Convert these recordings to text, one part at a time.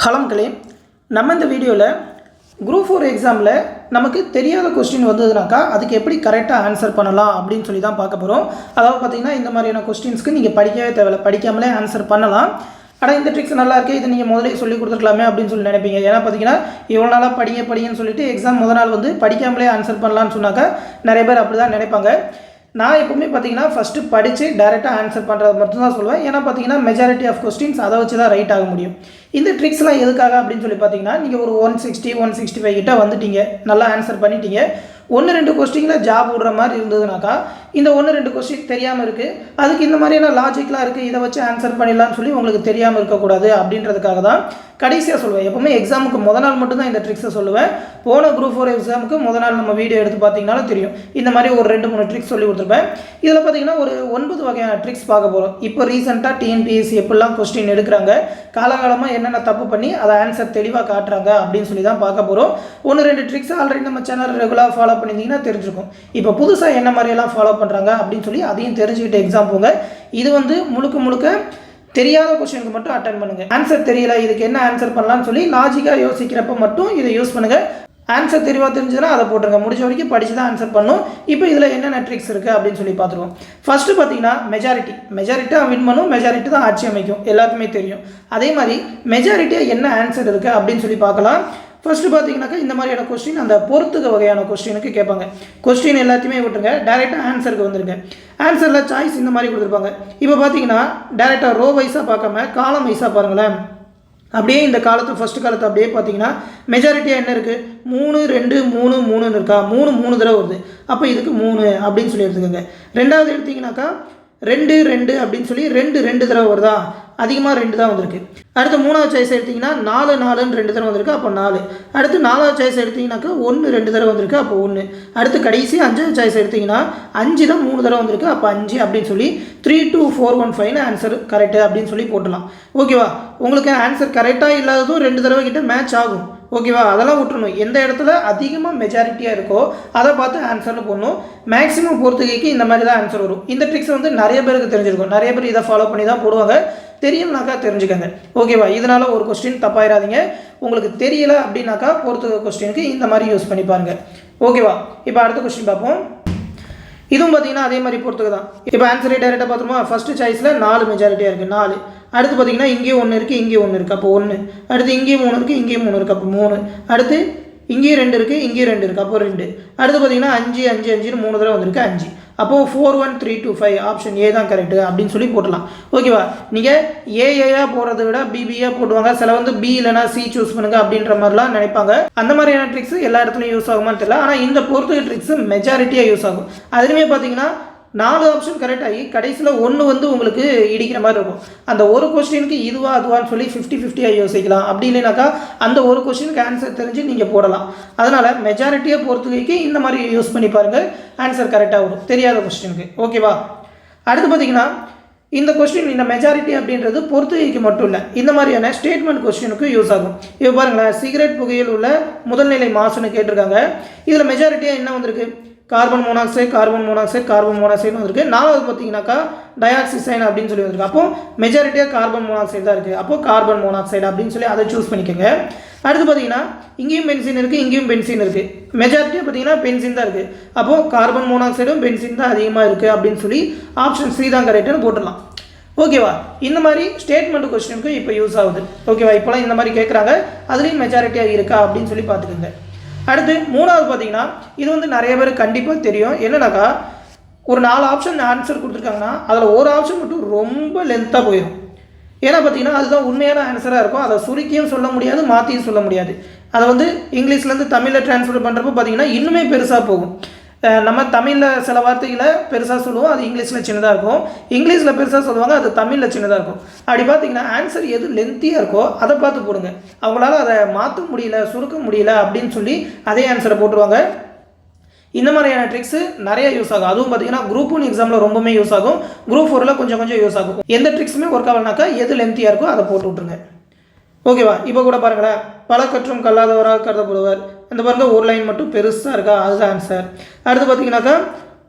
Hello மக்களே, நம்ம இந்த வீடியோவில் குரூப் 4 எக்ஸாமில் நமக்கு தெரியாத கொஸ்டின் வந்ததுனாக்கா அதுக்கு எப்படி கரெக்டாக ஆன்சர் பண்ணலாம் அப்படின்னு சொல்லி தான் பார்க்க போகிறோம். அதாவது பார்த்திங்கன்னா இந்த மாதிரியான கொஸ்டின்ஸ்க்கு நீங்கள் படிக்கவே தேவையில்லை, படிக்காமலே ஆன்சர் பண்ணலாம். ஆனால் இந்த ட்ரிக்ஸ் நல்லா இருக்குது, இதை நீங்கள் முதலே சொல்லி கொடுத்துருக்கலாமே அப்படின்னு சொல்லி நினைப்பீங்க. ஏன்னா பார்த்தீங்கன்னா இவ்வளோ நாளாக படிங்கன்னு சொல்லிட்டு எக்ஸாம் முதல் நாள் வந்து படிக்காமலே ஆன்சர் பண்ணலான்னு சொன்னாக்கா நிறைய பேர் அப்படி தான் நினைப்பாங்க. நான் எப்பவுமே பார்த்தீங்கன்னா ஃபஸ்ட்டு படித்து டைரெக்டாக ஆன்சர் பண்ணுறது மட்டும்தான் சொல்லுவேன். ஏன்னா பார்த்தீங்கன்னா மெஜாரிட்டி ஆஃப் கொஸ்டின்ஸ் அதை வச்சு தான் ரைட் ஆக முடியும். இந்த ட்ரிக்ஸ்லாம் எதுக்காக அப்படின்னு சொல்லி பார்த்தீங்கன்னா நீங்கள் ஒரு 160-165 கிட்ட வந்துட்டீங்க, நல்லா ஆன்சர் பண்ணிட்டீங்க, 1-2 கொஸ்டினில் ஜாப் விடுற மாதிரி இருந்ததுனாக்கா இந்த 1-2 கொஸ்டின் தெரியாமல் இருக்குது, அதுக்கு இந்த மாதிரியான லாஜிக்லாம் இருக்குது, இதை வச்சு ஆன்சர் பண்ணிடலாம்னு சொல்லி உங்களுக்கு தெரியாமல் இருக்கக்கூடாது அப்படின்றதுக்காக தான் கடைசியாக சொல்லுவேன். எப்பவுமே எக்ஸாமுக்கு முதல் நாள் மட்டும்தான் இந்த ட்ரிக்ஸை சொல்லுவேன். போன குரூப் 4 எக்ஸாமுக்கு முதல் நாள் நம்ம வீடியோ எடுத்து பார்த்தீங்கன்னாலும் தெரியும், இந்த மாதிரி ஒரு 2-3 ட்ரிக்ஸ் சொல்லி கொடுத்துருப்பேன். இதில் பார்த்தீங்கன்னா ஒரு 9 வகையான ட்ரிக்ஸ் பார்க்க போகிறோம். இப்போ ரீசெண்டாக டிஎன்பிஎஸ்சி எப்படிலாம் கொஸ்டின் எடுக்கிறாங்க, காலகாலமாக என்னென்ன தப்பு பண்ணி அதை ஆன்சர் தெளிவாக காட்டுறாங்க அப்படின்னு சொல்லி தான் பார்க்க போகிறோம். 1-2 ட்ரிக்ஸ் ஆல்ரெடி நம்ம சேனல் ரெகுலராக ஃபாலோ பண்ணியிருந்தீங்கன்னா தெரிஞ்சிருக்கும். இப்போ புதுசாக என்ன மாதிரியெல்லாம் ஃபாலோ பண்ணுறாங்க அப்படின்னு சொல்லி அதையும் தெரிஞ்சுக்கிட்டு எக்ஸாம் போங்க. இது வந்து முழுக்க தெரியாத கொஸ்டினுக்கு மட்டும் அட்டன் பண்ணுங்கள். ஆன்சர் தெரியல, இதுக்கு என்ன ஆன்சர் பண்ணலான்னு சொல்லி லாஜிக்காக யோசிக்கிறப்ப மட்டும் இதை யூஸ் பண்ணுங்கள். ஆன்சர் தெளிவாக தெரிஞ்சுதுன்னா அதை போட்டுருங்க. முடிஞ்ச வரைக்கும் படித்து தான் ஆன்சர் பண்ணும். இப்போ இதில் என்னென்ன ட்ரிக்ஸ் இருக்குது அப்படின்னு சொல்லி பார்த்துருவோம். ஃபஸ்ட்டு பார்த்தீங்கன்னா மெஜாரிட்டியாக வின் பண்ணும், மெஜாரிட்டி தான் ஆட்சி அமைக்கும், எல்லாருக்குமே தெரியும். அதே மாதிரி மெஜாரிட்டியாக என்ன ஆன்சர் இருக்குது அப்படின்னு சொல்லி பார்க்கலாம். ஃபஸ்ட்டு பார்த்தீங்கன்னாக்கா இந்த மாதிரியான கொஸ்டின் அந்த பொறுத்துக்க வகையான கொஸ்டினுக்கு கேட்பாங்க. கொஸ்டின் எல்லாத்தையுமே விட்டுருங்க, டேரெக்டாக ஆன்சருக்கு வந்துருங்க. ஆன்சரில் சாய்ஸ் இந்த மாதிரி கொடுத்துருப்பாங்க. இப்போ பார்த்தீங்கன்னா டேரெக்டாக ரோ வைஸாக பார்க்காம காலம் வைஸாக பாருங்களேன். அப்படியே இந்த காலத்தை ஃபஸ்ட்டு காலத்தை அப்படியே பார்த்தீங்கன்னா மெஜாரிட்டியாக என்ன இருக்குது, 3 2 3 3ன்னு இருக்கா, 3 தடவை வருது. அப்போ இதுக்கு 3 அப்படின்னு சொல்லி எடுத்துக்கோங்க. ரெண்டாவது எடுத்திங்கனாக்கா 2 2 அப்படின்னு சொல்லி 2 தடவை வருதா, அதிகமாக 2 தான் வந்திருக்கு. அடுத்து மூணாவது சாய்ஸ் எடுத்திங்கன்னா 4 4ன்னு 2 தடவை வந்திருக்கு, அப்போ 4. அடுத்து நாலாவது சாய்ஸ் எடுத்திங்கனாக்கா 1 2 தடவை வந்திருக்கு, அப்போ 1. அடுத்து கடைசி அஞ்சாவது சாய்ஸ் எடுத்திங்கன்னா 5 தான் 3 தடவை வந்திருக்கு, அப்போ 5 அப்படின்னு சொல்லி 3 2 4 1 5 ஆன்சர் கரெக்டு அப்படின்னு சொல்லி போட்டலாம். ஓகேவா? உங்களுக்கு ஆன்சர் கரெக்டாக இல்லாததும் 2 தடவை கிட்ட மேட்ச் ஆகும். ஓகேவா? அதெல்லாம் விட்டுறணும். எந்த இடத்துல அதிகமாக மெஜாரிட்டியாக இருக்கோ அதை பார்த்து ஆன்சர்னு போடணும். மேக்ஸிமம் பொறுத்துகைக்கு இந்த மாதிரி தான் ஆன்சர் வரும். இந்த ட்ரிக்ஸ் வந்து நிறைய பேருக்கு தெரிஞ்சிருக்கும், நிறைய பேர் இதை ஃபாலோ பண்ணி தான் போடுவாங்க. தெரியும்னாக்கா தெரிஞ்சுக்கங்க. ஓகேவா? இதனால் ஒரு கொஸ்டின் தப்பாயிடாதீங்க. உங்களுக்கு தெரியல அப்படின்னாக்கா பொறுத்துக்க கொஸ்டினுக்கு இந்த மாதிரி யூஸ் பண்ணி பாருங்கள். ஓகேவா? இப்போ அடுத்த கொஸ்டின் பார்ப்போம். இதுவும் பார்த்தீங்கன்னா அதே மாதிரி பொறுத்துக்க தான். இப்போ ஆன்சரே டைரெக்டாக பார்த்துருமா, ஃபஸ்ட்டு சாய்ஸில் 4 மெஜாரிட்டியாக இருக்குது, 4. அடுத்து பார்த்தீங்கன்னா இங்கேயும் 1 இருக்குது, இங்கேயும் 1 இருக்குது, அப்போ 1. அடுத்து இங்கேயும் 3 இருக்குது, இங்கேயும் 3 இருக்குது, அப்போ 3. அடுத்து இங்கேயும் 2 இருக்குது, இங்கேயும் 2 இருக்குது, அப்போ 2. அடுத்து பார்த்தீங்கன்னா 5 5 5ன்னு 3 தடவை வந்திருக்கு, 5. அப்போது 4 1 3 2 5 ஆப்ஷன் ஏ தான் கரெக்டு அப்படின்னு சொல்லி போட்டலாம். ஓகேவா? நீங்கள் ஏஏயாக போடுறத விட பிபியாக போடுவாங்க. சில வந்து பி இல்லைனா சி சூஸ் பண்ணுங்க அப்படின்ற மாதிரிலாம் நினைப்பாங்க. அந்த மாதிரியான ட்ரிக்ஸ் எல்லா இடத்துலையும் யூஸ் ஆகுமான்னு தெரியல. ஆனால் இந்த பொறுத்துக்க ட்ரிக்ஸ் மெஜாரிட்டியாக யூஸ் ஆகும். அதுலேயுமே பார்த்தீங்கன்னா 4 ஆப்ஷன் கரெக்ட் ஆகி கடைசியில் 1 வந்து உங்களுக்கு இடிக்கிற மாதிரி இருக்கும். அந்த ஒரு கொஸ்டினுக்கு இதுவா அதுவான்னு சொல்லி 50-50 யோசிக்கலாம். அப்படி இல்லைனாக்கா அந்த ஒரு கொஸ்டினுக்கு ஆன்சர் தெரிஞ்சு நீங்கள் போடலாம். அதனால் மெஜாரிட்டியாக பொறுத்துகைக்கு இந்த மாதிரி யூஸ் பண்ணி பாருங்கள், ஆன்சர் கரெக்டாக வரும் தெரியாத கொஸ்டினுக்கு. ஓகேவா? அடுத்து பார்த்தீங்கன்னா இந்த கொஸ்டின், இந்த மெஜாரிட்டி அப்படின்றது பொறுத்துகைக்கு மட்டும் இல்லை, இந்த மாதிரியான ஸ்டேட்மெண்ட் கொஸ்டினுக்கு யூஸ் ஆகும். இப்போ பாருங்களேன், சிகரெட் புகையில் உள்ள முதல்நிலை மாசுன்னு கேட்டிருக்காங்க. இதில் மெஜாரிட்டியாக என்ன வந்திருக்கு, கார்பன் மோனாக்சைடு வந்திருக்கு. நாலாவது பார்த்தீங்கன்னாக்கா டயாக்சிசைன் அப்படின்னு சொல்லி வந்திருக்கு. அப்போ மெஜாரிட்டியாக கார்பன் மோனாக்சைடு தான் இருக்குது. அப்போ கார்பன் மோனாக்சைடு அப்படின்னு சொல்லி அதை சூஸ் பண்ணிக்கோங்க. அடுத்து பார்த்தீங்கன்னா இங்கேயும் பென்சின் இருக்குது, இங்கேயும் பென்சின் இருக்குது. மெஜாரிட்டியாக பார்த்தீங்கன்னா பென்சின் தான் இருக்குது. அப்போது கார்பன் மோனாக்சைடும் பென்சின் தான் அதிகமாக இருக்குது அப்படின்னு சொல்லி ஆப்ஷன் சி தான் கரெக்டுன்னு போட்டுடலாம். ஓகேவா? இந்த மாதிரி ஸ்டேட்மெண்ட் கொஸ்டினுக்கு இப்போ யூஸ் ஆகுது. ஓகேவா? இப்போலாம் இந்த மாதிரி கேட்குறாங்க, அதுலேயும் மெஜாரிட்டியாக இருக்கா அப்படின்னு சொல்லி பார்த்துக்கோங்க. அடுத்து மூணாவது பார்த்தீங்கன்னா இது வந்து நிறைய பேர் கண்டிப்பாக தெரியும். என்னன்னாக்கா ஒரு 4 ஆப்ஷன் ஆன்சர் கொடுத்துருக்காங்கன்னா அதில் ஒரு ஆப்ஷன் மட்டும் ரொம்ப லென்த்தாக போயிடும். ஏன்னா பார்த்தீங்கன்னா அதுதான் உண்மையான ஆன்சராக இருக்கும். அதை சுருக்கியும் சொல்ல முடியாது, மாற்றியும் சொல்ல முடியாது. அதை வந்து இங்கிலீஷ்லேருந்து தமிழில் ட்ரான்ஸ்ஃபர் பண்ணுறப்போ பார்த்தீங்கன்னா இன்னுமே பெருசாக போகும். நம்ம தமிழில் சில வார்த்தைகளை பெருசாக சொல்லுவோம், அது இங்கிலீஷில் சின்னதாக இருக்கும். இங்கிலீஷில் பெருசாக சொல்லுவாங்க, அது தமிழில் சின்னதாக இருக்கும். அப்படி பார்த்தீங்கன்னா ஆன்சர் எது லென்த்தியாக இருக்கோ அதை பார்த்து போடுங்க. அவங்களால அதை மாற்ற முடியல, சுருக்க முடியல அப்படின்னு சொல்லி அதே ஆன்சரை போட்டுருவாங்க. இந்த மாதிரியான ட்ரிக்ஸு நிறைய யூஸ் ஆகும். அதுவும் பார்த்தீங்கன்னா குரூப் 1 எக்ஸாமில் ரொம்பவே யூஸ் ஆகும், குரூப் 4ல் கொஞ்சம் யூஸ் ஆகும். எந்த ட்ரிக்ஸுமே ஒர்க் ஆகலனாக்கா எது லென்த்தியாக இருக்கோ அதை போட்டு விட்ருங்க. ஓகேவா? இப்போ கூட பாருங்களேன், பல கற்றும் கல்லாதவராக கருதப்படுவர். இந்த பாருங்கள், ஒரு லைன் மட்டும் பெருசாக இருக்கா, அதுதான் ஆன்சர். அடுத்து பார்த்தீங்கன்னாக்கா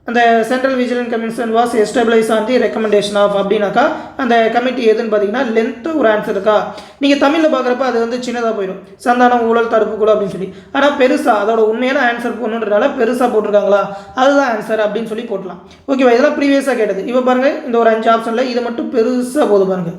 அந்த central vigilance commission was establish on the recommendation of அப்படின்னாக்கா அந்த கமிட்டி எதுன்னு பார்த்தீங்கன்னா லென்த்து ஒரு ஆன்சர் இருக்கா. நீங்கள் தமிழில் பார்க்குறப்ப அது வந்து சின்னதாக போயிடும், சந்தானம் ஊழல் தடுப்பு கூட அப்படின்னு சொல்லி. ஆனால் பெருசாக அதோட உண்மையான ஆன்சர் போடணுன்றனால பெருசாக போட்டிருக்காங்களா, அதுதான் ஆன்சர் அப்படின்னு சொல்லி போட்டலாம். ஓகேவா, இதெல்லாம் ப்ரீவியஸாக கேட்டது. இப்போ பாருங்கள் இந்த ஒரு 5 ஆப்ஷனில் இது மட்டும் பெருசாக போது பாருங்கள்.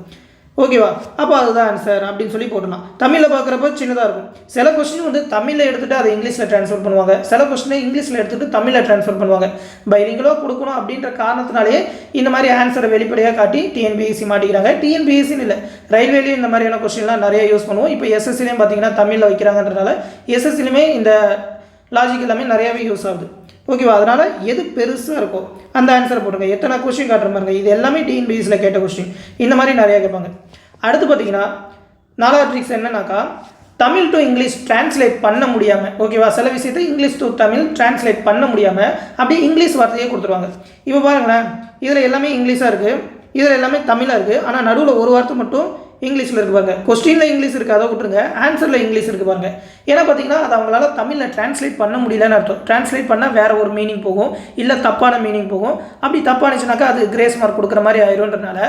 ஓகேவா, அப்போ அதுதான் ஆன்சர் அப்படின்னு சொல்லி போட்டலாம். தமிழில் பார்க்குறப்ப சின்னதாக இருக்கும். சில கொஸ்டின் வந்து தமிழில் எடுத்துகிட்டு அதை இங்கிலீஷில் ட்ரான்ஸ்ஃபர் பண்ணுவாங்க, சில கொஸ்டினை இங்கிலீஷில் எடுத்துகிட்டு தமிழில் ட்ரான்ஸ்ஃபர் பண்ணுவாங்க. பைலிங்கலாக கொடுக்கணும் அப்படின்ற காரணத்தினாலே இந்த மாதிரி ஆன்சரை வெளிப்படையாக காட்டி டிஎன்பிஎஸ்சி மாட்டிக்கிறாங்க. டிஎன்பிஎஸ்சின்னு இல்லை, ரயில்வேலையும் இந்த மாதிரியான கொஸ்டின்லாம் நிறைய யூஸ் பண்ணுவோம். இப்போ எஸ்எஸ்சிலையும் பார்த்தீங்கன்னா தமிழில் வைக்கிறாங்கன்றனால எஸ்எஸ்சிலையுமே இந்த லாஜிக் எல்லாமே நிறையாவே யூஸ் ஆகுது. ஓகேவா, அதனால் எது பெருசாக இருக்கோ அந்த ஆன்சரை போட்டுங்க. எத்தனை கொஸ்டின் காட்டுற பாருங்க, இது எல்லாமே டிஎன்பிஎஸ்சியில் கேட்ட கொஸ்டின். இந்த மாதிரி நிறையா கேட்பாங்க. அடுத்து பார்த்தீங்கன்னா 4வது ட்ரிக்ஸ் என்னன்னாக்கா, தமிழ் டு இங்கிலீஷ் டிரான்ஸ்லேட் பண்ண முடியாமல், ஓகேவா, சில விஷயத்தை இங்கிலீஷ் டு தமிழ் டிரான்ஸ்லேட் பண்ண முடியாமல் அப்படியே இங்கிலீஷ் வார்த்தையே கொடுத்துருவாங்க. இப்போ பாருங்களேன், இதில் எல்லாமே இங்கிலீஷாக இருக்குது, இதில் எல்லாமே தமிழாக இருக்குது, ஆனால் நடுவில் ஒரு வார்த்தை மட்டும் இங்கிலீஷில் இருக்குது பாருங்க. கொஸ்டினில் இங்கிலீஷ் இருக்குது, அதை விட்டுருங்க, ஆன்சரில் இங்கிலீஷ் இருக்குது பாருங்க. ஏன்னா பார்த்தீங்கன்னா அது அவங்களால தமிழில் டிரான்ஸ்லேட் பண்ண முடியலன்னு அர்த்தம். டிரான்ஸ்லேட் பண்ணால் வேறு ஒரு மீனிங் போகும், இல்லை தப்பான மீனிங் போகும். அப்படி தப்பானுச்சுனாக்கா அது கிரேஸ் மார்க் கொடுக்குற மாதிரி ஆயிரும்ன்றனால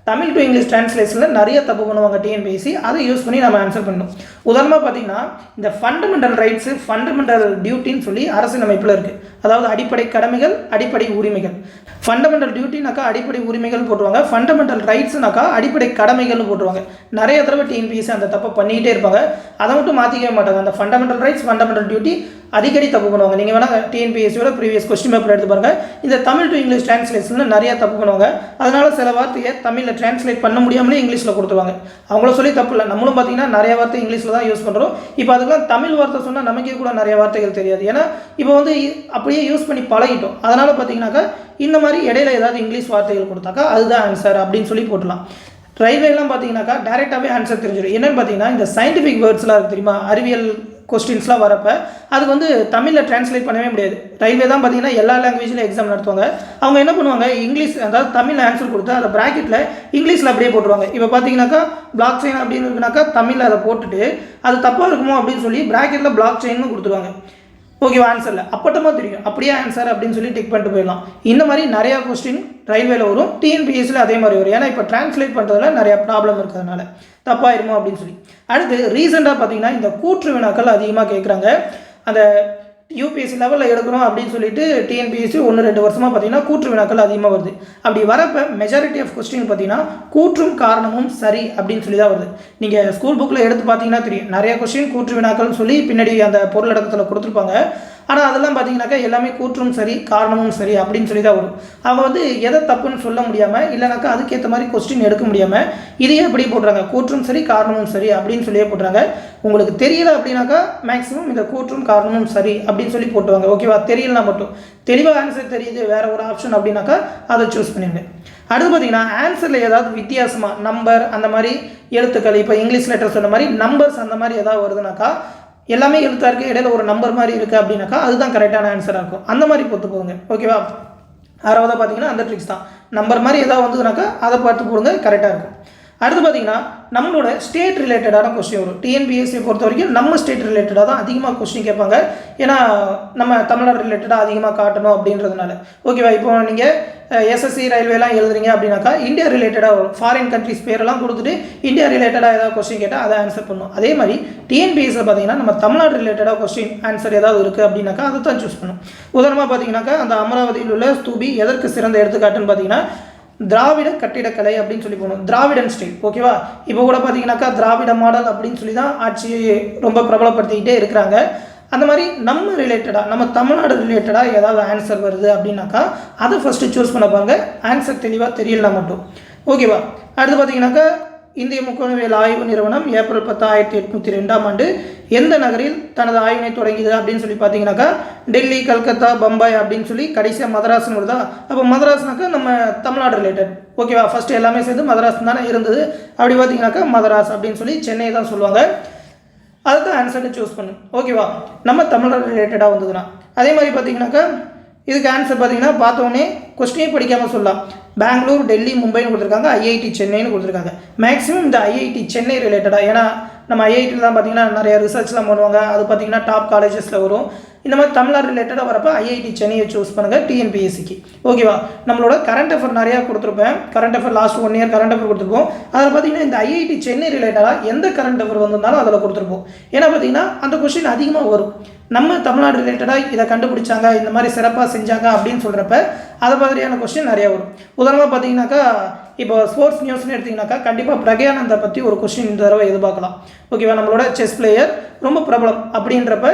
தமிழ் டு இங்கிலீஷ் டிரான்ஸ்லேஷனில் நிறைய தப்பு பண்ணுவாங்க டிஎன்பிஎஸ்சி. அதை யூஸ் பண்ணி நம்ம ஆன்சர் பண்ணணும். உதாரணமாக பார்த்தீங்கன்னா இந்த ஃபண்டமெண்டல் ரைட்ஸு, ஃபண்டமெண்டல் டியூட்டின்னு சொல்லி அரசியலமைப்பில் இருக்குது. அதாவது அடிப்படை கடமைகள், அடிப்படை உரிமைகள். ஃபண்டமெண்டல் டியூட்டினாக்கா அடிப்படை உரிமைகள் போட்டுருவாங்க, ஃபண்டமெண்டல் ரைட்ஸ்னாக்கா அடிப்படை கடமைகள்னு போட்டுருவாங்க. நிறைய தடவை டிஎன்பிஎஸ்சி அந்த தப்பை பண்ணிக்கிட்டே இருப்பாங்க, அதை மட்டும் மாற்றிக்கவே மாட்டாங்க. அந்த ஃபண்டமெண்டல் ரைட்ஸ், ஃபண்டமெண்டல் டியூட்டி அடிக்கடி தப்பு பண்ணுவாங்க. நீங்கள் வேணால் டிஎன்பிஎஸ்சியோட ப்ரீவியஸ் கொஸ்டின் பேப்பர் எடுத்து பாருங்கள். இந்த தமிழ் டு இங்கிலீஷ் டிரான்ஸ்லேஷனில் நிறையா தப்பு பண்ணுவாங்க. அதனால் சில வார்த்தையை தமிழில் டிரான்ஸ்லேட் பண்ண முடியாமலே இங்கிலீஷில் கொடுத்துருவாங்க. அவங்கள சொல்லி தப்பு இல்லை, நம்மளும் பார்த்தீங்கன்னா நிறைய வார்த்தை இங்கிலீஷில் தான் யூஸ் பண்ணுறோம். இப்போ அதுக்கெல்லாம் தமிழ் வார்த்தை சொன்னால் நமக்கே கூட நிறைய வார்த்தைகள் தெரியாது. ஏன்னா இப்போ வந்து அப்படியே யூஸ் பண்ணி பழகிட்டோம். அதனால் பார்த்தீங்கன்னாக்கா இந்த மாதிரி இடையில ஏதாவது இங்கிலீஷ் வார்த்தைகள் கொடுத்தாக்கா அதுதான் ஆன்சர் அப்படின்னு சொல்லி போட்டலாம். ரயில்வேலாம் பார்த்தீங்கன்னாக்கா டேரெக்டாகவே ஆன்சர் தெரிஞ்சிடும். என்னென்னு பார்த்தீங்கன்னா இந்த சயின்டிஃபிக் வேர்ட்ஸ்லாம் இருக்குது தெரியுமா, அறிவியல் கொஸ்டின்ஸ்லாம் வரப்போ அதுக்கு வந்து தமிழில் டிரான்ஸ்லேட் பண்ணவே முடியாது. ரயில்வே தான் பார்த்தீங்கன்னா எல்லா லாங்குவேஜில் எக்ஸாம் நடத்துவாங்க. அவங்க என்ன பண்ணுவாங்க, இங்கிலீஷ் அதாவது தமிழில் ஆன்சர் கொடுத்து அதை ப்ராக்கெட்டில் இங்கிலீஷில் அப்படியே போட்டுருவாங்க. இப்போ பார்த்தீங்கன்னாக்கா பிளாக் செயின் அப்படின்னு இருக்குனாக்கா தமிழில் அதை போட்டுட்டு அது தப்பாக இருக்குமோ அப்படின்னு சொல்லி ப்ராக்கெட்டில் பிளாக் செயின்னு கொடுத்துருவாங்க. ஓகேவா, ஆன்சரில் அப்பட்டமாக தெரியும், அப்படியே ஆன்சர் அப்படின்னு சொல்லி டிக் பண்ணிட்டு போயிடலாம். இந்த மாதிரி நிறையா கொஸ்டின் ரயில்வேல வரும், டிஎன்பிஎஸ்சியில் அதே மாதிரி வரும். ஏன்னா இப்போ டிரான்ஸ்லேட் பண்ணுறதுல நிறையா ப்ராப்ளம் இருக்கிறதுனால தப்பாயிருமோ அப்படின்னு சொல்லி. அடுத்து ரீசெண்டாக பார்த்தீங்கன்னா இந்த கூற்று வினாக்கள் அதிகமாக கேட்குறாங்க. அந்த யூபிஎஸ்சி லெவலில் எடுக்கணும் அப்படின்னு சொல்லிட்டு டிஎன்பிஎஸ்சி 1-2 வருஷமாக பார்த்தீங்கன்னா கூற்று வினாக்கள் அதிகமாக வருது. அப்படி வரப்போ மெஜாரிட்டி ஆஃப் கொஸ்டின் பார்த்தீங்கன்னா கூற்றும் காரணமும் சரி அப்படின்னு சொல்லி தான் வருது. நீங்கள் ஸ்கூல் புக்கில் எடுத்து பார்த்தீங்கன்னா தெரியும், நிறைய கொஸ்டின் கூற்று வினாக்கள்னு சொல்லி பின்னாடி அந்த பொருளடக்கத்தில் கொடுத்துருப்பாங்க. ஆனால் அதெல்லாம் பார்த்தீங்கன்னாக்கா எல்லாமே கூற்றும் சரி காரணமும் சரி அப்படின்னு சொல்லி தான் வரும். அவங்க வந்து எதை தப்புன்னு சொல்ல முடியாமல், இல்லைனாக்கா அதுக்கேற்ற மாதிரி கொஸ்டின் எடுக்க முடியாமல் இதையே எப்படி போடுறாங்க, கூற்றும் சரி காரணமும் சரி அப்படின்னு சொல்லியே போடுறாங்க. உங்களுக்கு தெரியல அப்படின்னாக்கா மேக்ஸிமம் இந்த கூற்றும் காரணமும் சரி அப்படின்னு சொல்லி போட்டுவாங்க. ஓகேவா, தெரியலனா மட்டும், தெளிவாக ஆன்சர் தெரியுது வேறு ஒரு ஆப்ஷன் அப்படின்னாக்கா அதை சூஸ் பண்ணிடுங்க. அடுத்து பார்த்தீங்கன்னா ஆன்சரில் ஏதாவது வித்தியாசமாக நம்பர் அந்த மாதிரி எழுத்துக்கள், இப்போ இங்கிலீஷ் லெட்டர் சொன்ன மாதிரி நம்பர்ஸ் அந்த மாதிரி ஏதாவது வருதுனாக்கா, எல்லாமே எழுத்தாக இருக்குது இடையில ஒரு நம்பர் மாதிரி இருக்குது அப்படின்னாக்கா அதுதான் கரெக்டான ஆன்சராக இருக்கும். அந்த மாதிரி பொறுத்து போடுங்க. ஓகேவா, 6வதாக பார்த்தீங்கன்னா அந்த ட்ரிக்ஸ் தான். நம்பர் மாதிரி ஏதாவது வந்ததுனாக்கா அதை பார்த்து போடுங்க, கரெக்டாக இருக்கும். அடுத்து பார்த்தீங்கன்னா நம்மளோட ஸ்டேட் ரிலேட்டடான கொஸ்டின் வரும். டிஎன்பிஎஸ்சியை பொறுத்த வரைக்கும் நம்ம ஸ்டேட் ரிலேட்டடாக தான் அதிகமாக கொஸ்டின் கேட்பாங்க. ஏன்னா நம்ம தமிழ்நாடு ரிலேட்டடாக அதிகமாக காட்டணும் அப்படின்றதுனால. ஓகேவா, இப்போ நீங்கள் எஸ்எஸ்சி ரயில்வேலாம் எழுதுறீங்க அப்படின்னாக்கா இந்தியா ரிலேட்டடாக வரும். ஃபாரின் கண்ட்ரிஸ் பேரெல்லாம் கொடுத்துட்டு இந்தியா ரிலேட்டடாக ஏதாவது கொஸ்டின் கேட்டால் அதை ஆன்சர் பண்ணணும். அதே மாதிரி டிஎன்பிஎஸ்சியில் பார்த்தீங்கன்னா நம்ம தமிழ்நாடு ரிலேட்டடாக கொஸ்டின் ஆன்சர் ஏதாவது இருக்குது அப்படின்னாக்கா அதை தான் சூஸ் பண்ணணும். உதாரணமாக பார்த்தீங்கன்னாக்கா அந்த அமராவதியில் உள்ள ஸ்தூபி எதற்கு சிறந்த எடுத்துக்காட்டுன்னு பார்த்தீங்கன்னா திராவிட கட்டிடக்கலை அப்படின்னு சொல்லி போகணும், திராவிடன் ஸ்டைல். ஓகேவா, இப்போ கூட பார்த்தீங்கன்னாக்கா திராவிட மாடல் அப்படின்னு சொல்லி தான் ஆட்சியை ரொம்ப பிரபலப்படுத்திக்கிட்டே இருக்கிறாங்க. அந்த மாதிரி நம்ம ரிலேட்டடாக நம்ம தமிழ்நாடு ரிலேட்டடாக ஏதாவது ஆன்சர் வருது அப்படின்னாக்கா அதை ஃபஸ்ட்டு சூஸ் பண்ண பாருங்கள், ஆன்சர் தெளிவாக தெரியலனா மட்டும். ஓகேவா, அடுத்து பார்த்தீங்கன்னாக்கா இந்திய முக்கோணவியல் ஆய்வு நிறுவனம் ஏப்ரல் 10, 1802 எந்த நகரில் தனது ஆய்வினை தொடங்கியது அப்படின்னு சொல்லி பார்த்தீங்கன்னாக்கா டெல்லி, கல்கத்தா, பம்பாய் அப்படின்னு சொல்லி கடைசியாக மதராஸ்னு வருதா. அப்போ மதராஸ்னாக்கா நம்ம தமிழ்நாடு ரிலேட்டட். ஓகேவா, ஃபஸ்ட்டு எல்லாமே சேர்ந்து மதராஸ் தானே இருந்தது. அப்படி பார்த்தீங்கன்னாக்கா மதராஸ் அப்படின்னு சொல்லி சென்னை தான் சொல்லுவாங்க. அதுதான் ஆன்சர்னு சூஸ் பண்ணு. ஓகேவா, நம்ம தமிழ்நாடு ரிலேட்டடாக வந்ததுன்னா. அதே மாதிரி பார்த்தீங்கன்னாக்கா இதுக்கு ஆன்சர் பார்த்தீங்கன்னா பார்த்தோன்னே கொஸ்டினே படிக்காமல் சொல்லலாம். பெங்களூர், டெல்லி, மும்பைன்னு கொடுத்துருக்காங்க, ஐஐடி சென்னைன்னு கொடுத்துருக்காங்க. மேக்ஸிமம் இந்த ஐஐடி சென்னை ரிலேட்டடாக, ஏன்னா நம்ம ஐஐடியில் தான் பார்த்தீங்கன்னா நிறைய ரிசர்ச்லாம் பண்ணுவாங்க. அது பார்த்தீங்கன்னா டாப் காலேஜஸில் வரும். இந்த மாதிரி தமிழ்நாடு ரிலேட்டடாக வரப்போ ஐஐடி சென்னையை சூஸ் பண்ணுங்கள் டிஎன்பிஎஸ்சிக்கு. ஓகேவா? நம்மளோட கரண்ட் அஃபேர் நிறையா கொடுத்துருப்பேன். Current affair last 1 year current affair கொடுத்துருப்போம். அதில் பார்த்தீங்கன்னா இந்த ஐஐடி சென்னை ரிலேட்டடாக எந்த கரண்ட் அஃபேர் வந்திருந்தாலும் அதில் கொடுத்துருப்போம். ஏன்னா பார்த்தீங்கன்னா அந்த கொஸ்டின் அதிகமாக வரும். நம்ம தமிழ்நாடு ரிலேட்டடாக இதை கண்டுபிடிச்சாங்க, இந்த மாதிரி சிறப்பாக செஞ்சாங்க அப்படின்னு சொல்கிறப்ப அதை மாதிரியான கொஸ்டின் நிறையா வரும். உதாரணமாக பார்த்தீங்கன்னாக்கா இப்போ ஸ்போர்ட்ஸ் நியூஸ்னு எடுத்திங்கனாக்கா கண்டிப்பாக பிரக்யானந்தா பற்றி ஒரு கொஸ்டின் இந்த தடவை எதிர்பார்க்கலாம். ஓகேவா? நம்மளோட செஸ் பிளேயர் ரொம்ப பிரபலம் அப்படின்றப்ப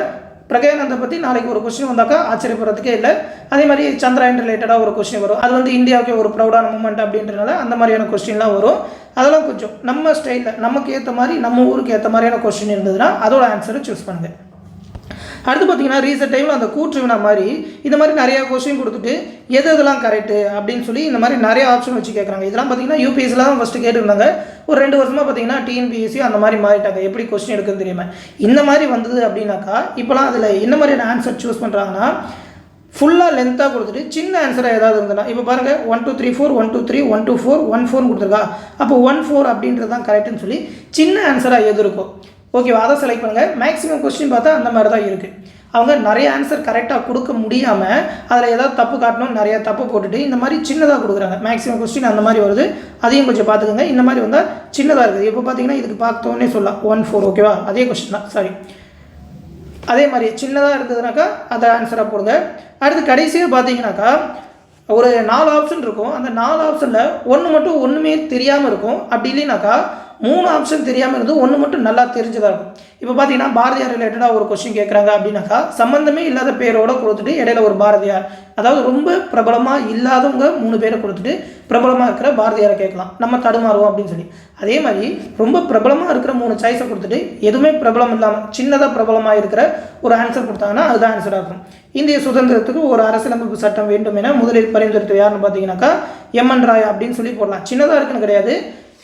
பிரக்யானந்தா பற்றி நாளைக்கு ஒரு கொஸ்டின் வந்தாக்கா ஆச்சரியப்படுறதுக்கே இல்லை. அதே மாதிரி சந்திராயன் ரிலேட்டடாக ஒரு கொஸ்டின் வரும். அது வந்து இந்தியாவுக்கு ஒரு ப்ரௌடான மூமெண்ட் அப்படின்றனால அந்த மாதிரியான கொஸ்டின்லாம் வரும். அதெல்லாம் கொஞ்சம் நம்ம ஸ்டைலில் நமக்கு ஏற்ற மாதிரி நம்ம ஊருக்கு ஏற்ற மாதிரியான கொஸ்டின் இருந்ததுன்னா அதோட ஆன்சரை சூஸ் பண்ணுங்கள். அடுத்து பார்த்தீங்கன்னா ரீசெண்ட் டைமில் அந்த கூற்று வினா மாதிரி இந்த மாதிரி நிறையா கொஸ்டின் கொடுத்துட்டு எதெல்லாம் கரெக்டு அப்படின்னு சொல்லி இந்த மாதிரி நிறைய ஆப்ஷன் வச்சு கேட்குறாங்க. இதெல்லாம் பார்த்தீங்கன்னா யூபிஎஸ்சியில் தான் ஃபஸ்ட்டு கேட்டுருந்தாங்க. ஒரு 2 வருஷமாக பார்த்தீங்கன்னா டிஎன்பிஎஸ்சி அந்த மாதிரி மாறிட்டாங்க. எப்படி கொஸ்டின் எடுக்குன்னு தெரியாமல் இந்த மாதிரி வந்தது அப்படின்னாக்கா இப்போலாம் அதில் என்ன மாதிரியான ஆன்சர் சூஸ் பண்ணுறாங்கன்னா ஃபுல்லாக லென்த்தாக கொடுத்துட்டு சின்ன ஆன்சராக ஏதாவது இருந்ததுன்னா இப்போ பாருங்கள் 1 2 3 4 1 2 3 1 2 4 1 4 கொடுத்துருக்கா. அப்போ 1 4 அப்படின்றது தான் கரெக்டுன்னு சொல்லி சின்ன ஆன்சராக எது இருக்கும் ஓகேவா அதை செலக்ட் பண்ணுங்கள். மேக்ஸிமம் கொஸ்டின் பார்த்தா அந்த மாதிரி தான் இருக்குது. அவங்க நிறைய ஆன்சர் கரெக்டாக கொடுக்க முடியாமல் அதில் ஏதாவது தப்பு காட்டணும் நிறையா தப்பு போட்டுட்டு இந்த மாதிரி சின்னதாக கொடுக்குறாங்க. மேக்ஸிமம் கொஸ்டின் அந்த மாதிரி வருது. அதையும் கொஞ்சம் பார்த்துக்கோங்க. இந்த மாதிரி வந்தால் சின்னதாக இருக்குது. இப்போ பார்த்தீங்கன்னா இதுக்கு பார்த்தோன்னே சொல்லலாம் 1 4 ஓகேவா? அதே கொஸ்டின் தான், சாரி அதே மாதிரி சின்னதாக இருந்ததுனாக்கா அதை ஆன்சராக போடுங்க. அடுத்து கடைசியாக பார்த்தீங்கன்னாக்கா ஒரு 4 ஆப்ஷன் இருக்கும். அந்த 4 ஆப்ஷனில் ஒன்று மட்டும் ஒன்றுமே தெரியாமல் இருக்கும். அப்படி இல்லைனாக்கா 3 ஆப்ஷன் தெரியாமல் இருந்து ஒன்று மட்டும் நல்லா தெரிஞ்சதாக இருக்கும். இப்போ பார்த்தீங்கன்னா பாரதியார் ரிலேட்டடாக ஒரு கொஸ்டின் கேட்குறாங்க அப்படின்னாக்கா சம்மந்தமே இல்லாத பேரோடு கொடுத்துட்டு இடையில ஒரு பாரதியார், அதாவது ரொம்ப பிரபலமாக இல்லாதவங்க 3 பேரை கொடுத்துட்டு பிரபலமாக இருக்கிற பாரதியாரை கேட்கலாம், நம்ம தடுமாறுவோம் அப்படின்னு சொல்லி. அதே மாதிரி ரொம்ப பிரபலமாக இருக்கிற 3 சாய்ஸை கொடுத்துட்டு எதுவுமே பிரபலம் இல்லாமல் சின்னதாக பிரபலமாக இருக்கிற ஒரு ஆன்சர் கொடுத்தாங்கன்னா அதுதான் ஆன்சராக இருக்கும். இந்திய சுதந்திரத்துக்கு ஒரு அரசியலமைப்பு சட்டம் வேண்டும் என முதலில் பரிந்துரைத்து யாருன்னு பார்த்தீங்கன்னாக்கா எம்என் ராய் அப்படின்னு சொல்லி போடலாம். சின்னதாக இருக்குன்னு கிடையாது.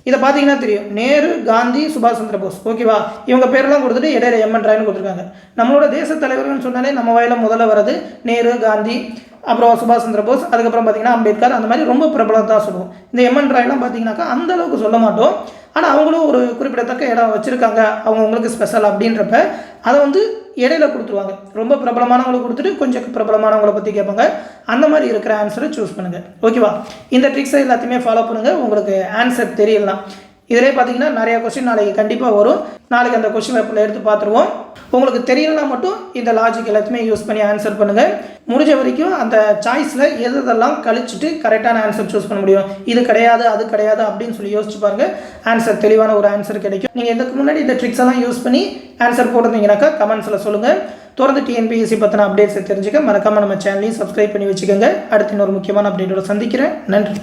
இதை பார்த்தீங்கன்னா தெரியும், நேரு, காந்தி, சுபாஷ் சந்திர போஸ் ஓகேவா? இவங்க பேரெல்லாம் கொடுத்துட்டு இடையில எம்என் ராய்னு கொடுத்துருக்காங்க. நம்மளோட தேச தலைவர்கள்னு சொன்னாலே நம்ம வாயில் முதல்ல வர்றது நேரு, காந்தி, அப்புறம் சுபாஷ் சந்திர போஸ், அதுக்கப்புறம் பார்த்தீங்கன்னா அம்பேத்கர், அந்த மாதிரி ரொம்ப பிரபலம் தான் சொல்லுவோம். இந்த எம்என் ராய்லாம் பார்த்தீங்கன்னாக்கா அந்த அளவுக்கு சொல்ல மாட்டோம். ஆனால் அவங்களும் ஒரு குறிப்பிடத்தக்க இடம் வச்சுருக்காங்க, அவங்களுக்கு ஸ்பெஷல் அப்படின்றப்ப அதை வந்து இடையில கொடுத்துருவாங்க. ரொம்ப பிரபலமானவங்களை கொடுத்துட்டு கொஞ்சம் பிரபலமானவங்களை பற்றி கேட்பாங்க. அந்த மாதிரி இருக்கிற ஆன்சரை சூஸ் பண்ணுங்கள் ஓகேவா? இந்த ட்ரிக்ஸை எல்லாத்தையுமே ஃபாலோ பண்ணுங்கள். உங்களுக்கு ஆன்சர் தெரியலாம். இதிலே பார்த்தீங்கன்னா நிறையா கொஸ்டின் நாளைக்கு கண்டிப்பாக வரும். நாளைக்கு அந்த கொஸ்டின் பேப்பரில் எடுத்து பார்த்துருவோம். உங்களுக்கு தெரியலனா மட்டும் இந்த லாஜிக் எல்லாத்தையுமே யூஸ் பண்ணி ஆன்சர் பண்ணுங்கள். முடிஞ்ச வரைக்கும் அந்த சாய்ஸில் எதெல்லாம் கழிச்சிட்டு கரெக்டான ஆன்சர் சூஸ் பண்ண முடியும். இது கிடையாது அது கிடையாது அப்படின்னு சொல்லி யோசிச்சு பாருங்கள். ஆன்சர் தெளிவான ஒரு ஆன்சர் கிடைக்கும். நீங்கள் இதுக்கு முன்னாடி இந்த ட்ரிக்ஸ் எல்லாம் யூஸ் பண்ணி ஆன்சர் போட்டிருந்தீங்கன்னாக்கா கமெண்ட்ஸில் சொல்லுங்கள். தொடர்ந்து டிஎன்பிஎஸ்சி பற்றின அப்டேட்ஸை தெரிஞ்சுக்க மறக்காமல் நம்ம சேனலையும் சப்ஸ்கிரைப் பண்ணி வச்சுக்கோங்க. அடுத்து இன்னொரு முக்கியமான அப்டேட்டோட சந்திக்கிறேன். நன்றி.